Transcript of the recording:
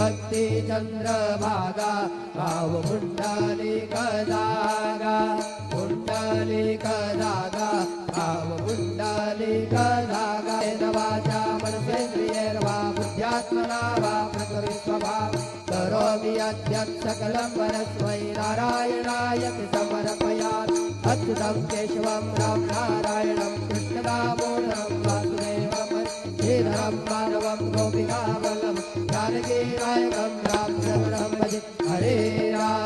भक्ति चंद्रभागा भावपुंडलिक जागा पुंडलिक जागा भावपुंडलिक जागा वाचा मनसेन्द्रियैर्वा बुद्ध्यात्मना वा प्रकृतिस्वभाव करोमि यद्यत् सकलं परस्मै नारायणायति समर्पयामि अच्युतं केशवं राम नारायणं कृष्णदामोदरं वासुदेवं श्रीधरं माधवं गोपिकावल्लभं जानकीनायकं रामचन्द्रं भजे हरे राम